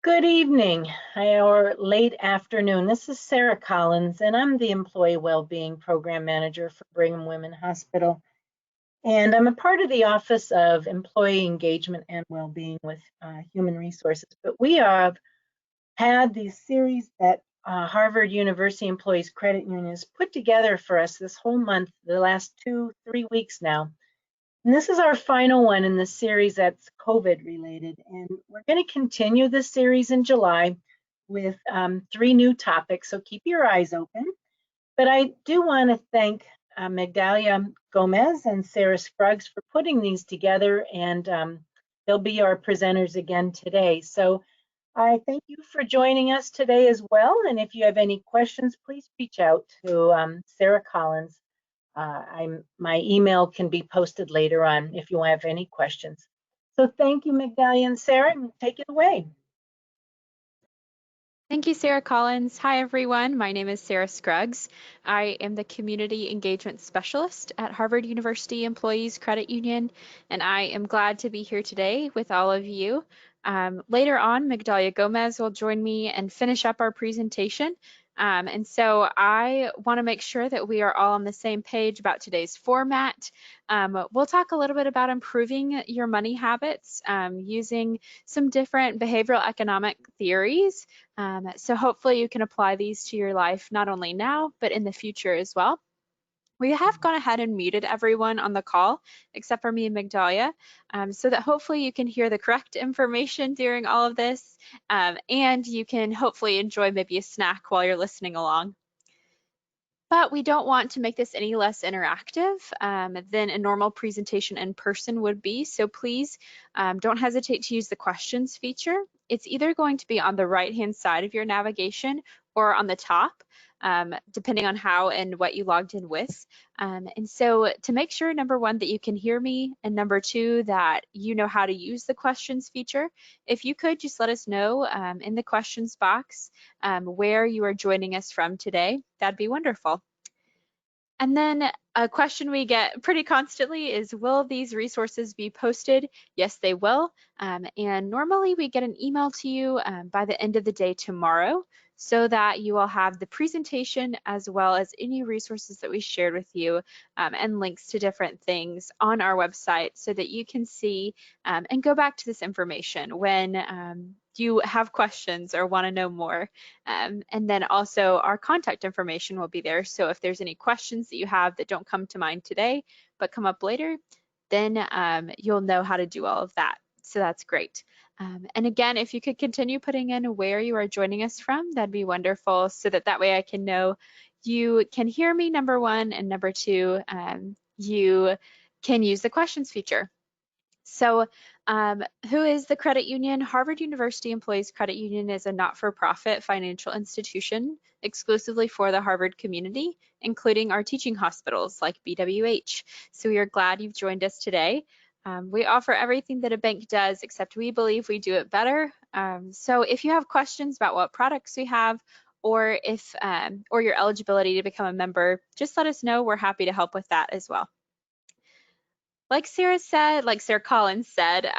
Good evening or late afternoon. This is Sarah Collins, and I'm the Employee Wellbeing Program Manager for Brigham Women Hospital. And I'm a part of the Office of Employee Engagement and Wellbeing with Human Resources. But we have had these series that Harvard University Employees Credit Union has put together for us this whole month, the last 2-3 weeks now. And this is our final one in the series that's COVID related. And we're going to continue this series in July with 3 new topics. So keep your eyes open. But I do want to thank Magdalia Gomez and Sarah Scruggs for putting these together. And they'll be our presenters again today. So I thank you for joining us today as well. And if you have any questions, please reach out to Sarah Collins. My email can be posted later on if you have any questions. So thank you, Magdalia and Sarah, and take it away. Thank you, Sarah Collins. Hi, everyone. My name is Sarah Scruggs. I am the Community Engagement Specialist at Harvard University Employees Credit Union, and I am glad to be here today with all of you. Later on, Magdalia Gomez will join me and finish up our presentation. And so I want to make sure that we are all on the same page about today's format. We'll talk a little bit about improving your money habits using some different behavioral economic theories. So hopefully you can apply these to your life, not only now, but in the future as well. We have gone ahead and muted everyone on the call, except for me and Magdalia, so that hopefully you can hear the correct information during all of this, and you can hopefully enjoy maybe a snack while you're listening along. But we don't want to make this any less interactive than a normal presentation in person would be. So please don't hesitate to use the questions feature. It's either going to be on the right-hand side of your navigation or on the top, depending on how and what you logged in with. And so to make sure, number one, that you can hear me, and number two, that you know how to use the questions feature, if you could just let us know in the questions box where you are joining us from today, that'd be wonderful. And then a question we get pretty constantly is, will these resources be posted? Yes, they will. And normally we get an email to you by the end of the day tomorrow, so that you will have the presentation as well as any resources that we shared with you and links to different things on our website, so that you can see and go back to this information when you have questions or want to know more. And then also our contact information will be there. So if there's any questions that you have that don't come to mind today, but come up later, then you'll know how to do all of that. So that's great. And again, if you could continue putting in where you are joining us from, that'd be wonderful, so that that way I can know you can hear me, number one, and number two, you can use the questions feature. So who is the credit union? Harvard University Employees Credit Union is a not-for-profit financial institution exclusively for the Harvard community, including our teaching hospitals like BWH. So we are glad you've joined us today. We offer everything that a bank does, except we believe we do it better. So if you have questions about what products we have, or if or your eligibility to become a member, just let us know. We're happy to help with that as well. Like Sarah said, like Sarah Collins said,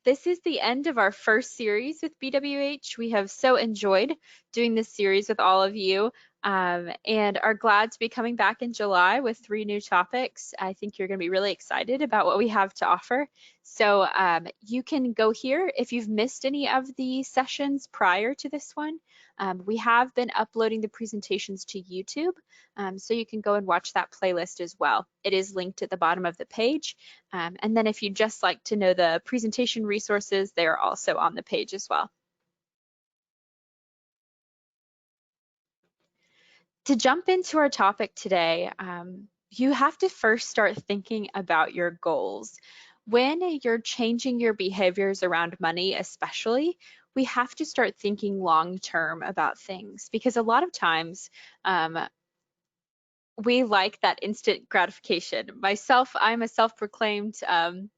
this is the end of our first series with BWH. We have so enjoyed doing this series with all of you, and are glad to be coming back in July with 3 new topics. I think you're going to be really excited about what we have to offer. So you can go here if you've missed any of the sessions prior to this one. We have been uploading the presentations to YouTube, so you can go and watch that playlist as well. It is linked at the bottom of the page. And then if you'd just like to know the presentation resources, they are also on the page as well. To jump into our topic today, you have to first start thinking about your goals. When you're changing your behaviors around money, especially, we have to start thinking long-term about things, because a lot of times we like that instant gratification. Myself, I'm a self-proclaimed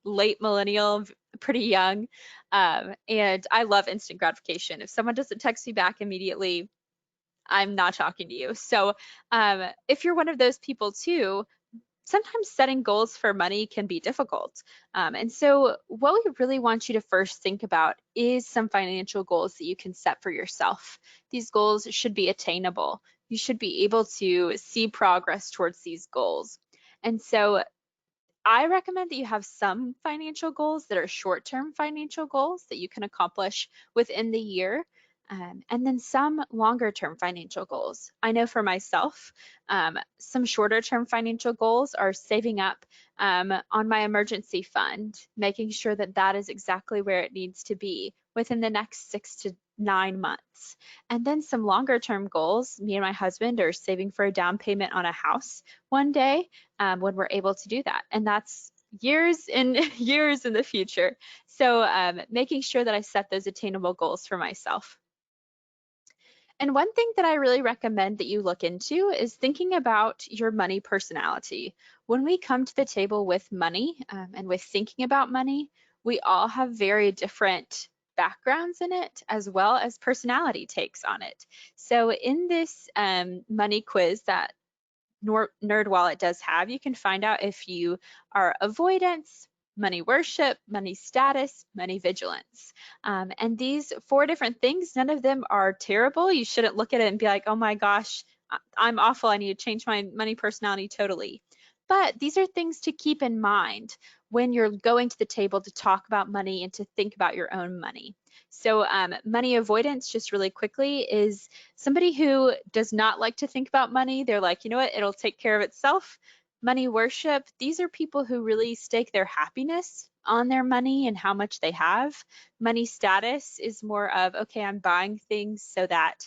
late millennial, pretty young, and I love instant gratification. If someone doesn't text me back immediately, I'm not talking to you. So if you're one of those people too, sometimes setting goals for money can be difficult. And so what we really want you to first think about is some financial goals that you can set for yourself. These goals should be attainable. You should be able to see progress towards these goals. And so I recommend that you have some financial goals that are short-term financial goals that you can accomplish within the year, and then some longer-term financial goals. I know for myself, some shorter-term financial goals are saving up on my emergency fund, making sure that that is exactly where it needs to be within the next 6 to 9 months. And then some longer-term goals, me and my husband are saving for a down payment on a house one day, when we're able to do that. And that's years and years in the future. So making sure that I set those attainable goals for myself. And one thing that I really recommend that you look into is thinking about your money personality. When we come to the table with money and with thinking about money, we all have very different backgrounds in it, as well as personality takes on it. So in this money quiz that NerdWallet does have, you can find out if you are avoidance, money worship, money status, money vigilance. And these 4 different things, none of them are terrible. You shouldn't look at it and be like, oh my gosh, I'm awful. I need to change my money personality totally. But these are things to keep in mind when you're going to the table to talk about money and to think about your own money. So money avoidance, just really quickly, is somebody who does not like to think about money. They're like, you know what, it'll take care of itself. Money worship, these are people who really stake their happiness on their money and how much they have. Money status is more of, okay, I'm buying things so that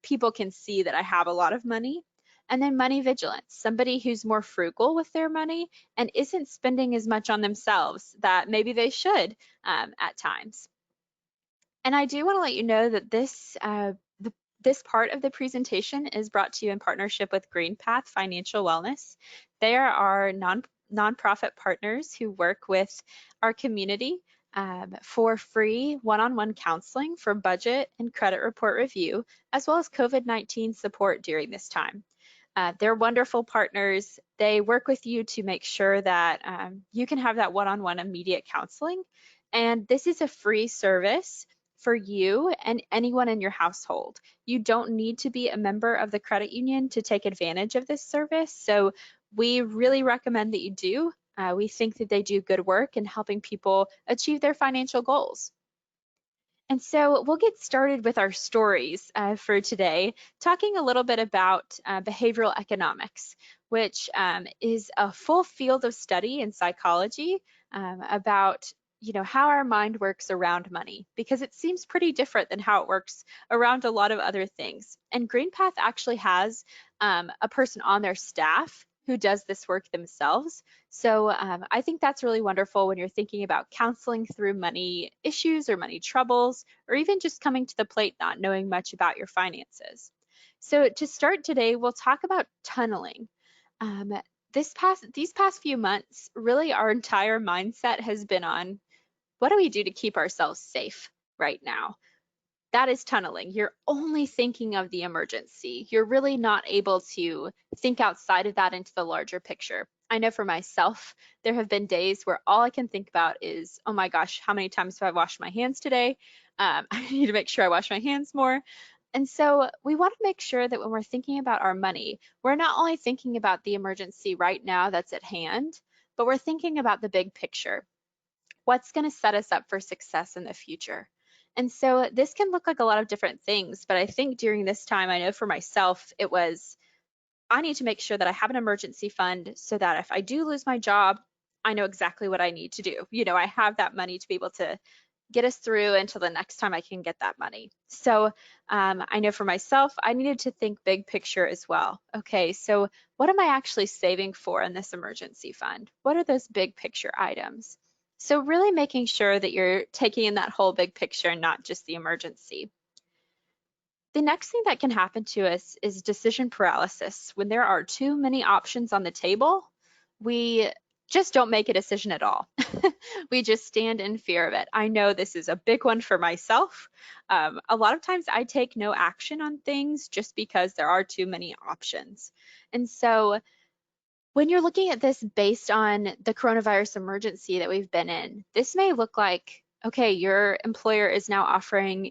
people can see that I have a lot of money. And then money vigilance, somebody who's more frugal with their money and isn't spending as much on themselves that maybe they should at times. And I do want to let you know that this part of the presentation is brought to you in partnership with GreenPath Financial Wellness. They are our nonprofit partners who work with our community for free one-on-one counseling for budget and credit report review, as well as COVID-19 support during this time. They're wonderful partners. They work with you to make sure that you can have that one-on-one immediate counseling. And this is a free service for you and anyone in your household. You don't need to be a member of the credit union to take advantage of this service. So we really recommend that you do. We think that they do good work in helping people achieve their financial goals. And so we'll get started with our stories for today, talking a little bit about behavioral economics, which is a full field of study in psychology about how our mind works around money, because it seems pretty different than how it works around a lot of other things. And GreenPath actually has a person on their staff who does this work themselves. So I think that's really wonderful when you're thinking about counseling through money issues or money troubles, or even just coming to the plate not knowing much about your finances. So to start today, we'll talk about tunneling. These past few months, really our entire mindset has been on, what do we do to keep ourselves safe right now? That is tunneling. You're only thinking of the emergency. You're really not able to think outside of that into the larger picture. I know for myself, there have been days where all I can think about is, oh my gosh, how many times have I washed my hands today? I need to make sure I wash my hands more. And so we want to make sure that when we're thinking about our money, we're not only thinking about the emergency right now that's at hand, but we're thinking about the big picture. What's going to set us up for success in the future? And so this can look like a lot of different things, but I think during this time, I know for myself, it was, I need to make sure that I have an emergency fund so that if I do lose my job, I know exactly what I need to do. I have that money to be able to get us through until the next time I can get that money. So I know for myself, I needed to think big picture as well. Okay, so what am I actually saving for in this emergency fund? What are those big picture items? So really making sure that you're taking in that whole big picture and not just the emergency. The next thing that can happen to us is decision paralysis. When there are too many options on the table, we just don't make a decision at all. We just stand in fear of it. I know this is a big one for myself. A lot of times I take no action on things just because there are too many options. And so when you're looking at this based on the coronavirus emergency that we've been in, this may look like, okay, your employer is now offering,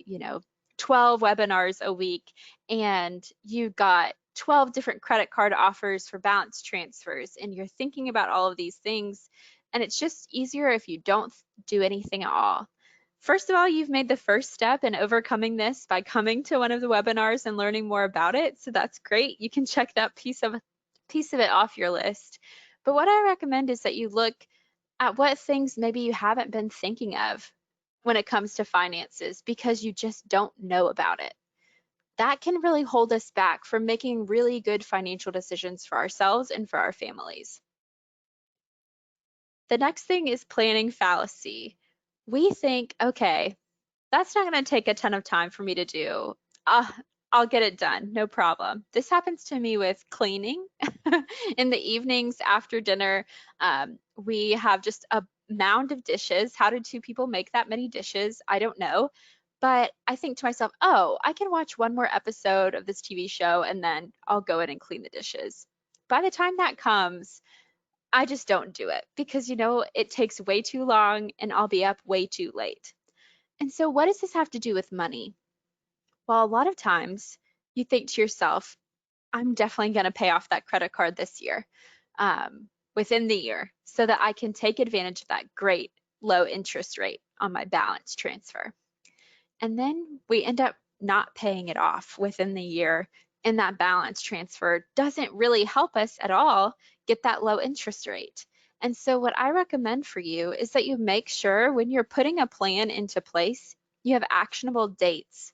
12 webinars a week, and you got 12 different credit card offers for balance transfers, and you're thinking about all of these things, and it's just easier if you don't do anything at all. First of all, you've made the first step in overcoming this by coming to one of the webinars and learning more about it, so that's great. You can check that piece of it off your list. But what I recommend is that you look at what things maybe you haven't been thinking of when it comes to finances because you just don't know about it. That can really hold us back from making really good financial decisions for ourselves and for our families. The next thing is planning fallacy. We think, okay, that's not going to take a ton of time for me to do. I'll get it done, no problem. This happens to me with cleaning. In the evenings after dinner, we have just a mound of dishes. How did two people make that many dishes? I don't know. But I think to myself, oh, I can watch one more episode of this TV show and then I'll go in and clean the dishes. By the time that comes, I just don't do it because, it takes way too long and I'll be up way too late. And so what does this have to do with money? Well, a lot of times you think to yourself, I'm definitely going to pay off that credit card this year, within the year, so that I can take advantage of that great low interest rate on my balance transfer. And then we end up not paying it off within the year, and that balance transfer doesn't really help us at all get that low interest rate. And so what I recommend for you is that you make sure when you're putting a plan into place, you have actionable dates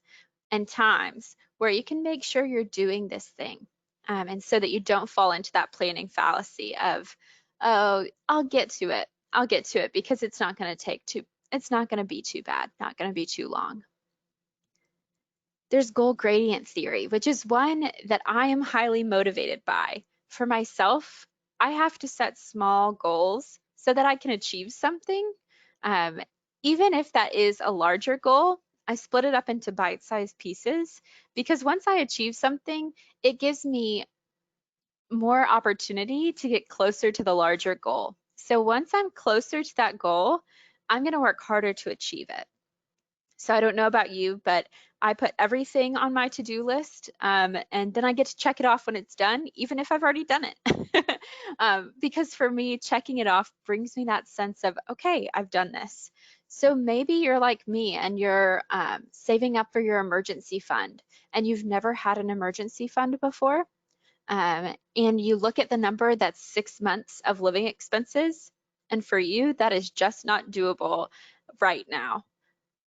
and times where you can make sure you're doing this thing. And so that you don't fall into that planning fallacy of, oh, I'll get to it because it's not going to be too bad, not going to be too long. There's goal gradient theory, which is one that I am highly motivated by. For myself, I have to set small goals so that I can achieve something. Even if that is a larger goal, I split it up into bite-sized pieces because once I achieve something, it gives me more opportunity to get closer to the larger goal. So once I'm closer to that goal, I'm going to work harder to achieve it. So I don't know about you, but I put everything on my to-do list, and then I get to check it off when it's done, even if I've already done it. Because for me, checking it off brings me that sense of, okay, I've done this. So maybe you're like me and you're saving up for your emergency fund and you've never had an emergency fund before. And you look at the number that's 6 months of living expenses, and for you, that is just not doable right now.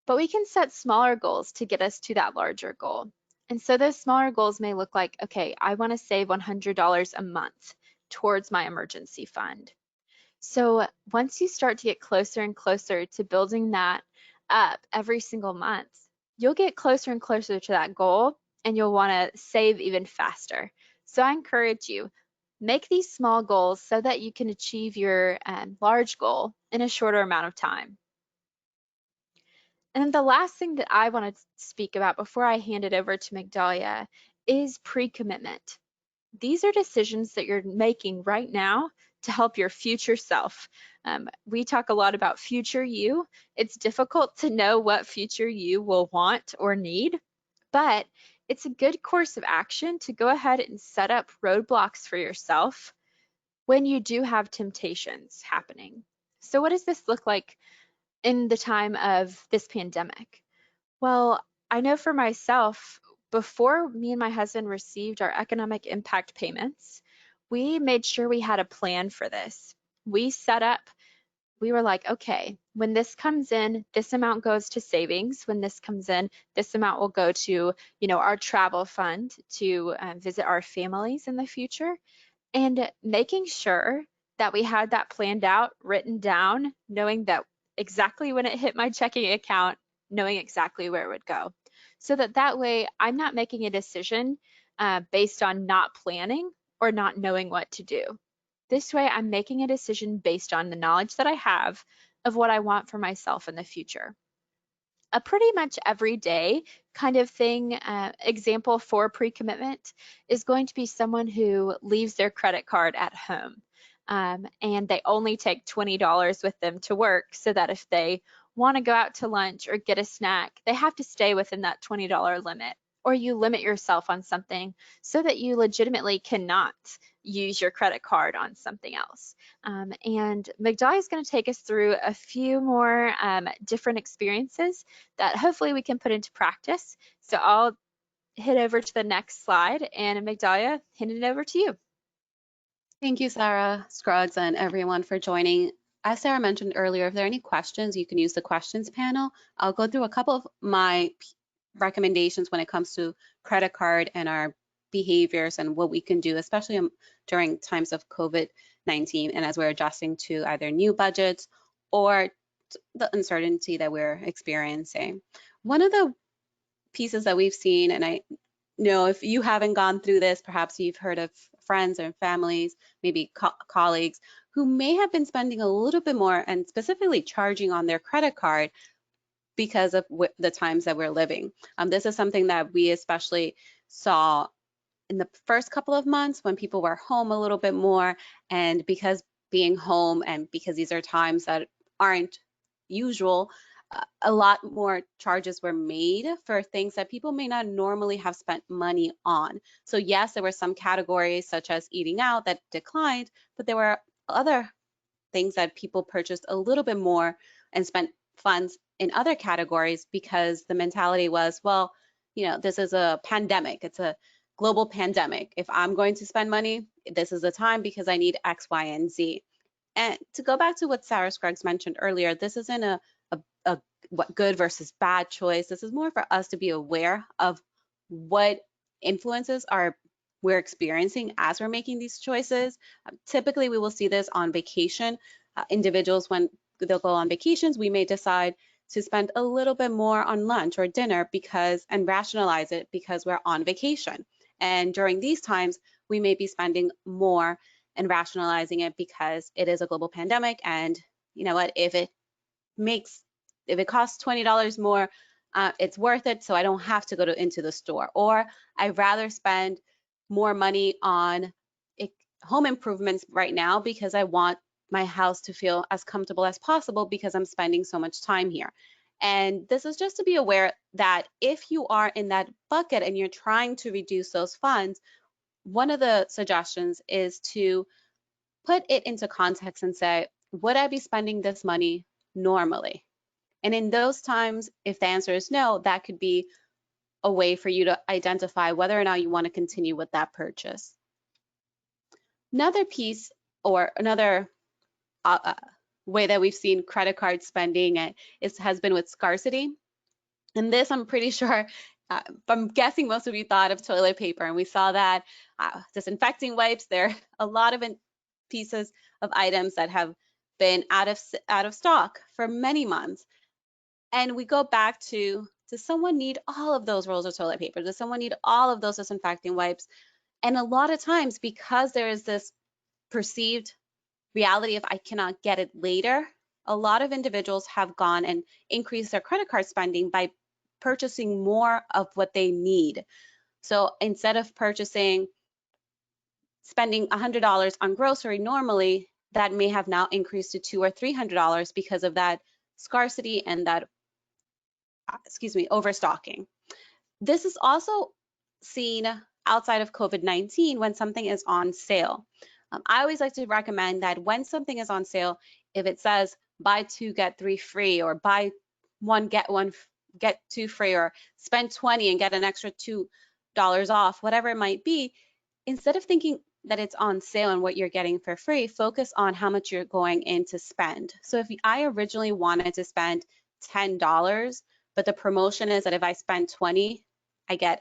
But we can set smaller goals to get us to that larger goal. And so those smaller goals may look like, okay, I want to save $100 a month towards my emergency fund. So once you start to get closer and closer to building that up every single month, you'll get closer and closer to that goal and you'll want to save even faster. So I encourage you, make these small goals so that you can achieve your large goal in a shorter amount of time. And then the last thing that I want to speak about before I hand it over to Migdalia is pre-commitment. These are decisions that you're making right now to help your future self. We talk a lot about future you. It's difficult to know what future you will want or need, but it's a good course of action to go ahead and set up roadblocks for yourself when you do have temptations happening. So what does this look like in the time of this pandemic? Well, I know for myself, before me and my husband received our economic impact payments, we made sure we had a plan for this. We were like, okay, when this comes in, this amount goes to savings. When this comes in, this amount will go to, our travel fund to visit our families in the future. And making sure that we had that planned out, written down, knowing that exactly when it hit my checking account, knowing exactly where it would go. So that way I'm not making a decision based on not planning or not knowing what to do. This way I'm making a decision based on the knowledge that I have of what I want for myself in the future. A pretty much everyday kind of thing, example for pre-commitment is going to be someone who leaves their credit card at home. and they only take $20 with them to work, so that if they want to go out to lunch or get a snack, they have to stay within that $20 limit. Or you limit yourself on something so that you legitimately cannot use your credit card on something else. And Migdalia is going to take us through a few more different experiences that hopefully we can put into practice. So I'll head over to the next slide, and Migdalia, handing it over to you. Thank you, Sarah, Scruggs, and everyone for joining. As Sarah mentioned earlier, if there are any questions, you can use the questions panel. I'll go through a couple of my recommendations when it comes to credit card and our behaviors and what we can do, especially during times of COVID-19 and as we're adjusting to either new budgets or the uncertainty that we're experiencing. One of the pieces that we've seen, and I know if you haven't gone through this, perhaps you've heard of friends and families, maybe colleagues who may have been spending a little bit more and specifically charging on their credit card because of the times that we're living. This is something that we especially saw in the first couple of months when people were home a little bit more, and because being home and because these are times that aren't usual, a lot more charges were made for things that people may not normally have spent money on. So yes, there were some categories such as eating out that declined, but there were other things that people purchased a little bit more and spent funds in other categories because the mentality was, well, you know, this is a pandemic. It's a global pandemic. If I'm going to spend money, this is the time because I need X, Y, and Z. And to go back to what Sarah Scruggs mentioned earlier, this isn't a what good versus bad choice. This is more for us to be aware of what influences we're experiencing as we're making these choices. Typically, we will see this on vacation. Individuals, when they'll go on vacations, we may decide to spend a little bit more on lunch or dinner and rationalize it because we're on vacation. And during these times, we may be spending more and rationalizing it because it is a global pandemic. And you know what, if it costs $20 more, it's worth it, so I don't have to go into the store. Or I'd rather spend more money on home improvements right now because I want my house to feel as comfortable as possible because I'm spending so much time here. And this is just to be aware that if you are in that bucket and you're trying to reduce those funds, one of the suggestions is to put it into context and say, would I be spending this money normally? And in those times, if the answer is no, that could be a way for you to identify whether or not you want to continue with that purchase. Another piece or another way that we've seen credit card spending has been with scarcity. And this, I'm pretty sure, I'm guessing most of you thought of toilet paper, and we saw that disinfecting wipes. There are a lot of pieces of items that have been out of stock for many months. And we go back to, does someone need all of those rolls of toilet paper? Does someone need all of those disinfecting wipes? And a lot of times, because there is this perceived reality of I cannot get it later, a lot of individuals have gone and increased their credit card spending by purchasing more of what they need. So instead of spending $100 on grocery normally, that may have now increased to $200 or $300 because of that scarcity and that overstocking. This is also seen outside of COVID-19 when something is on sale. I always like to recommend that when something is on sale, if it says buy 2 get 3 free, or buy 1 get 2 free, or spend 20 and get an extra $2 off, whatever it might be, instead of thinking that it's on sale and what you're getting for free, focus on how much you're going in to spend. So if I originally wanted to spend $10, but the promotion is that if I spend 20, I get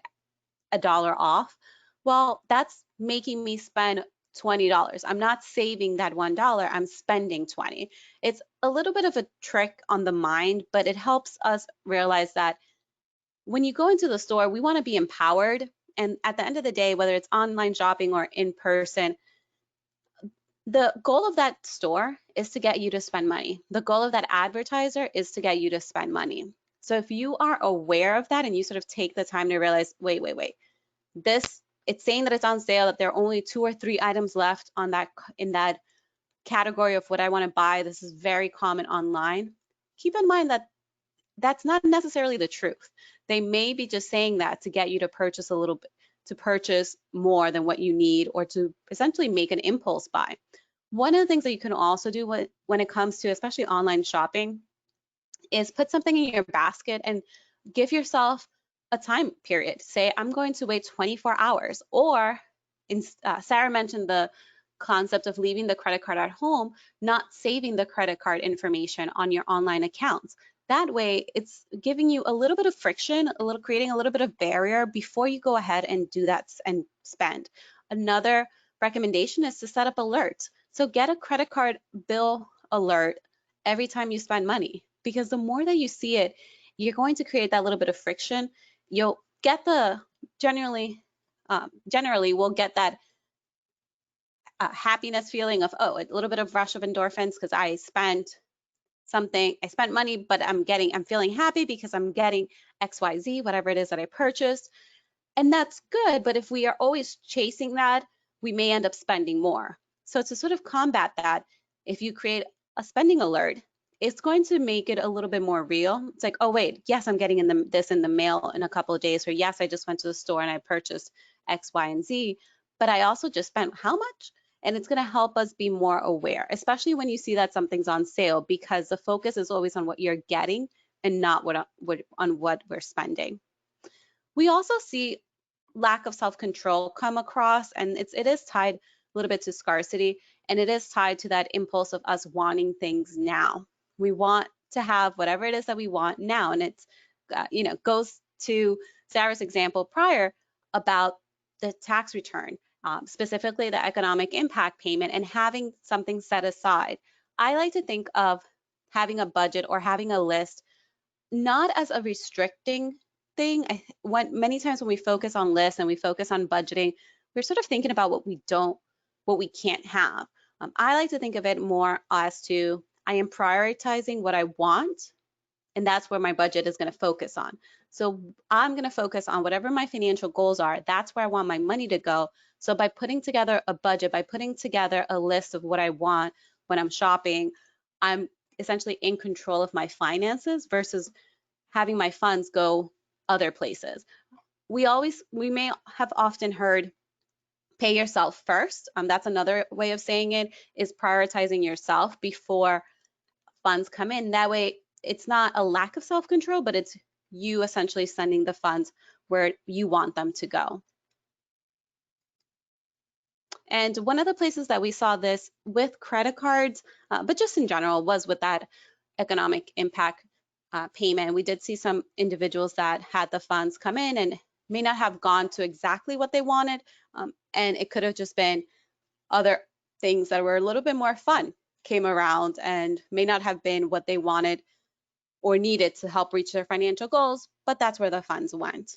$1 off. Well, that's making me spend $20. I'm not saving that $1, I'm spending 20. It's a little bit of a trick on the mind, but it helps us realize that when you go into the store, we want to be empowered. And at the end of the day, whether it's online shopping or in person, the goal of that store is to get you to spend money. The goal of that advertiser is to get you to spend money. So if you are aware of that and you sort of take the time to realize, wait, it's saying that it's on sale, that there are only 2 or 3 items left in that category of what I want to buy. This is very common online. Keep in mind that that's not necessarily the truth. They may be just saying that to get you to purchase a little bit, to purchase more than what you need, or to essentially make an impulse buy. One of the things that you can also do when it comes to especially online shopping is put something in your basket and give yourself a time period. Say, I'm going to wait 24 hours, or Sarah mentioned the concept of leaving the credit card at home, not saving the credit card information on your online accounts. That way, it's giving you a little bit of friction, creating a little bit of barrier before you go ahead and do that and spend. Another recommendation is to set up alerts. So get a credit card bill alert every time you spend money, because the more that you see it, you're going to create that little bit of friction. You'll get the generally we'll get that happiness feeling of, oh, a little bit of rush of endorphins because I spent money, but I'm feeling happy because I'm getting XYZ, whatever it is that I purchased. And that's good, but if we are always chasing that, we may end up spending more. So to sort of combat that, if you create a spending alert, it's going to make it a little bit more real. It's like, oh wait, yes, I'm getting this in the mail in a couple of days, or yes, I just went to the store and I purchased X, Y, and Z, but I also just spent how much? And it's going to help us be more aware, especially when you see that something's on sale, because the focus is always on what you're getting and not on what we're spending. We also see lack of self-control come across, and it is tied a little bit to scarcity, and it is tied to that impulse of us wanting things now. We want to have whatever it is that we want now, and it's goes to Sarah's example prior about the tax return, specifically the economic impact payment, and having something set aside. I like to think of having a budget or having a list not as a restricting thing. Many times when we focus on lists and we focus on budgeting, we're sort of thinking about what we can't have. I like to think of it more as to, I am prioritizing what I want, and that's where my budget is going to focus on. So I'm going to focus on whatever my financial goals are. That's where I want my money to go. So by putting together a budget, by putting together a list of what I want when I'm shopping, I'm essentially in control of my finances versus having my funds go other places. We may have often heard pay yourself first. That's another way of saying it, is prioritizing yourself before funds come in. That way, it's not a lack of self-control, but it's you essentially sending the funds where you want them to go. And one of the places that we saw this with credit cards, but just in general, was with that economic impact payment. We did see some individuals that had the funds come in and may not have gone to exactly what they wanted, and it could have just been other things that were a little bit more fun came around and may not have been what they wanted or needed to help reach their financial goals, but that's where the funds went.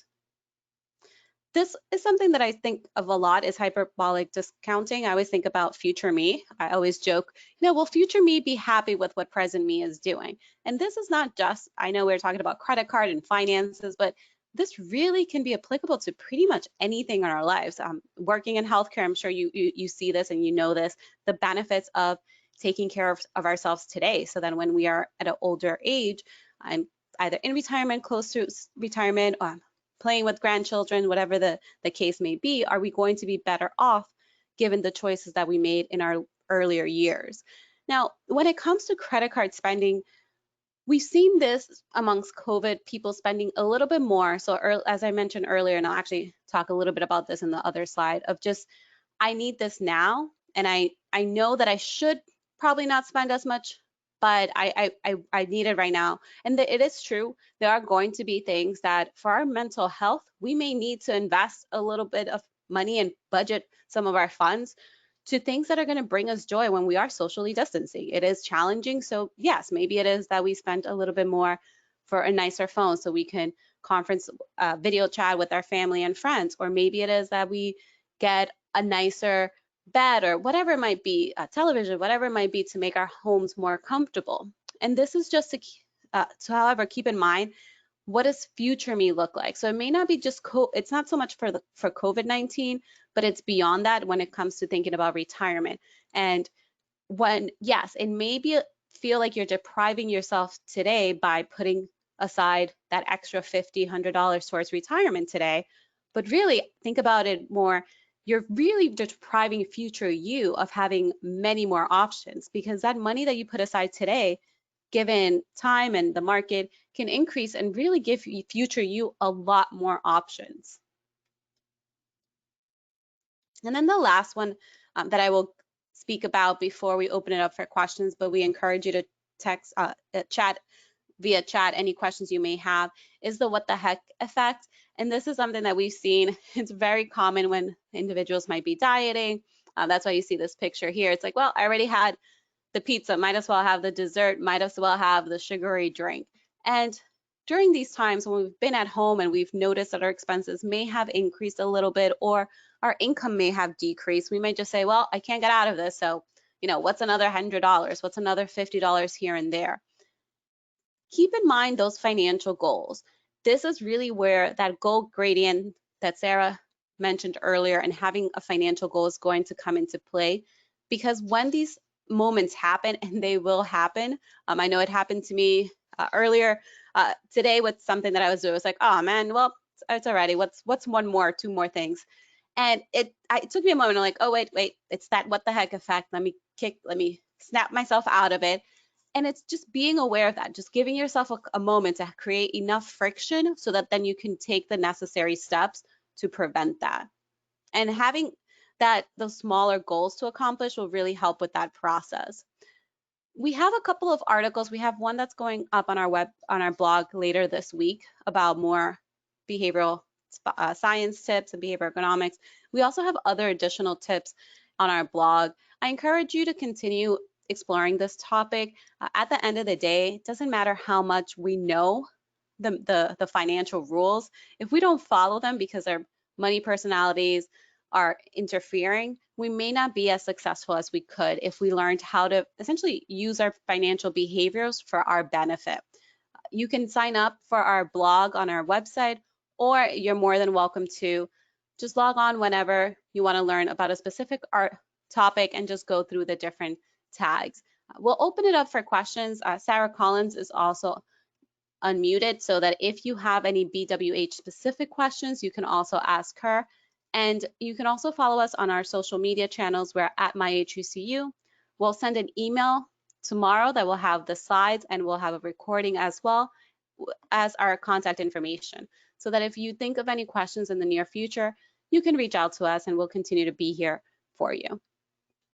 This is something that I think of a lot, is hyperbolic discounting. I always think about future me. I always joke, will future me be happy with what present me is doing? And this is not just, I know we're talking about credit card and finances, but this really can be applicable to pretty much anything in our lives. Working in healthcare, I'm sure you see this and you know this, the benefits of taking care of ourselves today. So then when we are at an older age, I'm either in retirement, close to retirement, or playing with grandchildren, whatever the case may be, are we going to be better off given the choices that we made in our earlier years? Now, when it comes to credit card spending, we've seen this amongst COVID, people spending a little bit more. So as I mentioned earlier, and I'll actually talk a little bit about this in the other slide, of just, I need this now, and I know that I should probably not spend as much, but I need it right now. And it is true, there are going to be things that for our mental health, we may need to invest a little bit of money and budget some of our funds to things that are going to bring us joy when we are socially distancing. It is challenging. So yes, maybe it is that we spent a little bit more for a nicer phone so we can conference video chat with our family and friends, or maybe it is that we get a nicer bed or whatever it might be, a television, whatever it might be, to make our homes more comfortable. And this is just to however, keep in mind, what does future me look like? So it may not be just it's not so much for COVID-19, but it's beyond that when it comes to thinking about retirement. And yes, it may feel like you're depriving yourself today by putting aside that extra $50, $100 towards retirement today, but really think about it more. You're really depriving future you of having many more options, because that money that you put aside today, given time and the market, can increase and really give future you a lot more options. And then the last one that I will speak about before we open it up for questions, but we encourage you to text, chat via chat any questions you may have, is the what the heck effect. And this is something that we've seen. It's very common when individuals might be dieting. That's why you see this picture here. It's like, well, I already had the pizza, might as well have the dessert, might as well have the sugary drink. And during these times when we've been at home and we've noticed that our expenses may have increased a little bit, or our income may have decreased, we might just say, well, I can't get out of this. So, what's another $100? What's another $50 here and there? Keep in mind those financial goals. This is really where that goal gradient that Sarah mentioned earlier and having a financial goal is going to come into play, because when these moments happen, and they will happen, I know it happened to me earlier today with something that I was doing. It was like, oh man, well, it's already, what's two more things. And it took me a moment. I'm like, oh, wait, it's that what the heck effect. Let me snap myself out of it. And it's just being aware of that, just giving yourself a moment to create enough friction so that then you can take the necessary steps to prevent that. And having those smaller goals to accomplish will really help with that process. We have a couple of articles. We have one that's going up on our blog later this week about more behavioral science tips and behavioral economics. We also have other additional tips on our blog. I encourage you to continue exploring this topic. At the end of the day, it doesn't matter how much we know the financial rules. If we don't follow them because our money personalities are interfering, we may not be as successful as we could if we learned how to essentially use our financial behaviors for our benefit. You can sign up for our blog on our website, or you're more than welcome to just log on whenever you want to learn about a specific topic and just go through the different tags. We'll open it up for questions. Sarah Collins is also unmuted, so that if you have any BWH specific questions, you can also ask her. And you can also follow us on our social media channels. We're at MyHUECU. We'll send an email tomorrow that will have the slides, and we'll have a recording as well as our contact information, so that if you think of any questions in the near future, you can reach out to us and we'll continue to be here for you.